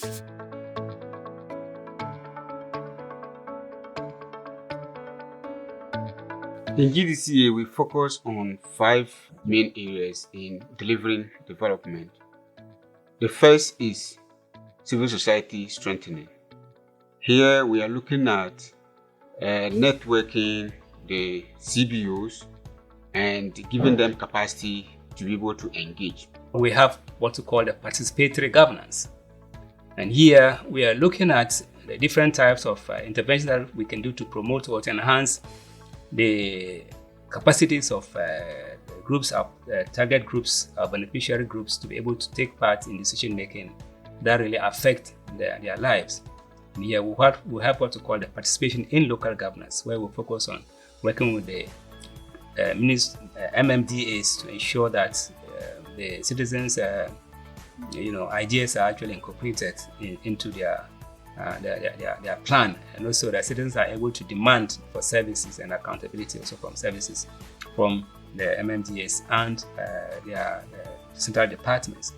In GDCA, we focus on 5 main areas in delivering development. The first is civil society strengthening. Here we are looking at networking the CBOs and giving them capacity to be able to engage. We have what we call the participatory governance. And here we are looking at the different types of interventions that we can do to promote or to enhance the capacities of groups, target groups, beneficiary groups to be able to take part in decision making that really affect their lives. And here we have what we call the participation in local governance, where we focus on working with the MMDAs to ensure that the citizens' ideas are actually incorporated into their plan, and also that citizens are able to demand for services and accountability also from services from the MMDAs and their central departments.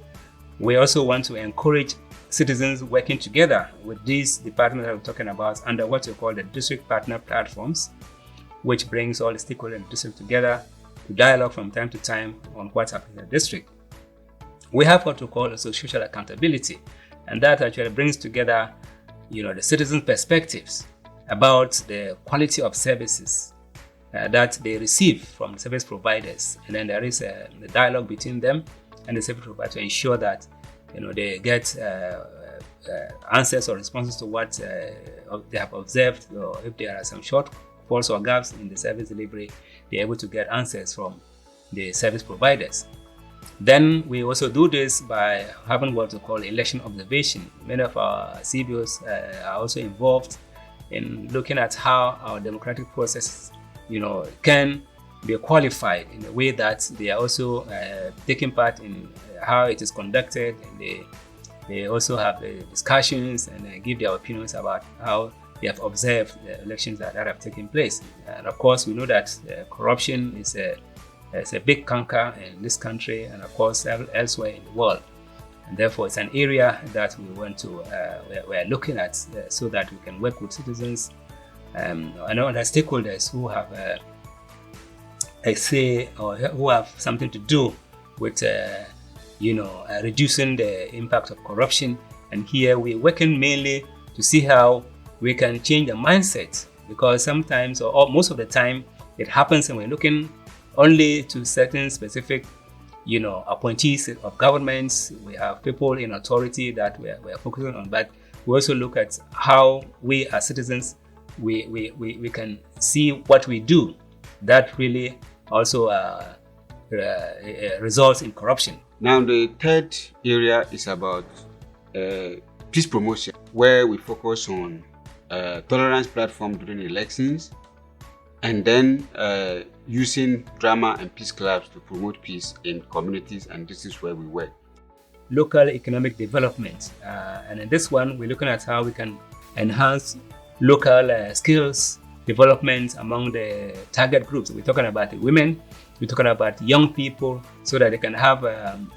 We also want to encourage citizens working together with these departments that we're talking about under what we call the district partner platforms, which brings all the stakeholders in the district together to dialogue from time to time on what's happening in the district. We have what we call also social accountability, and that actually brings together the citizen perspectives about the quality of services that they receive from the service providers, and then there is the dialogue between them and the service provider to ensure that they get answers or responses to what they have observed, or if there are some shortfalls or gaps in the service delivery, they're able to get answers from the service providers. Then we also do this by having what we call election observation. Many of our CBOs are also involved in looking at how our democratic process, can be qualified in a way that they are also taking part in how it is conducted, and they also have discussions and give their opinions about how they have observed the elections that have taken place. And of course, we know that corruption is a big canker in this country and of course elsewhere in the world, and therefore it's an area that we want to we're looking at so that we can work with citizens and other stakeholders who have a say or who have something to do with reducing the impact of corruption. And here we're working mainly to see how we can change the mindset, because sometimes or most of the time it happens and we're looking only to certain specific, appointees of governments. We have people in authority that we're focusing on, but we also look at how we as citizens, we can see what we do that really also results in corruption. Now, the third area is about peace promotion, where we focus on tolerance platform during elections, and then using drama and peace clubs to promote peace in communities and districts where we work. Local economic development, and in this one we're looking at how we can enhance local skills development among the target groups. We're talking about the women, we're talking about young people, so that they can have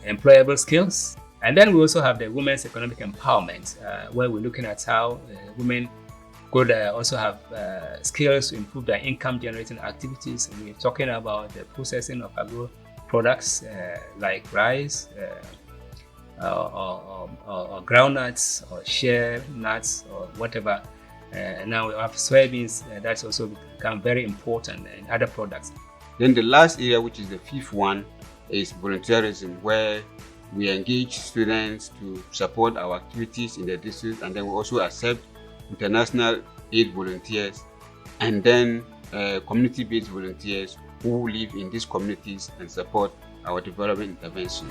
employable skills. And then we also have the women's economic empowerment, where we're looking at how women could also have skills to improve their income generating activities. And we're talking about the processing of agro products like rice or groundnuts or shea nuts or whatever. Now we have soybeans, that's also become very important, and other products. Then the last area, which is the fifth one, is volunteerism, where we engage students to support our activities in the district, and then we also accept international aid volunteers and then community-based volunteers who live in these communities and support our development interventions.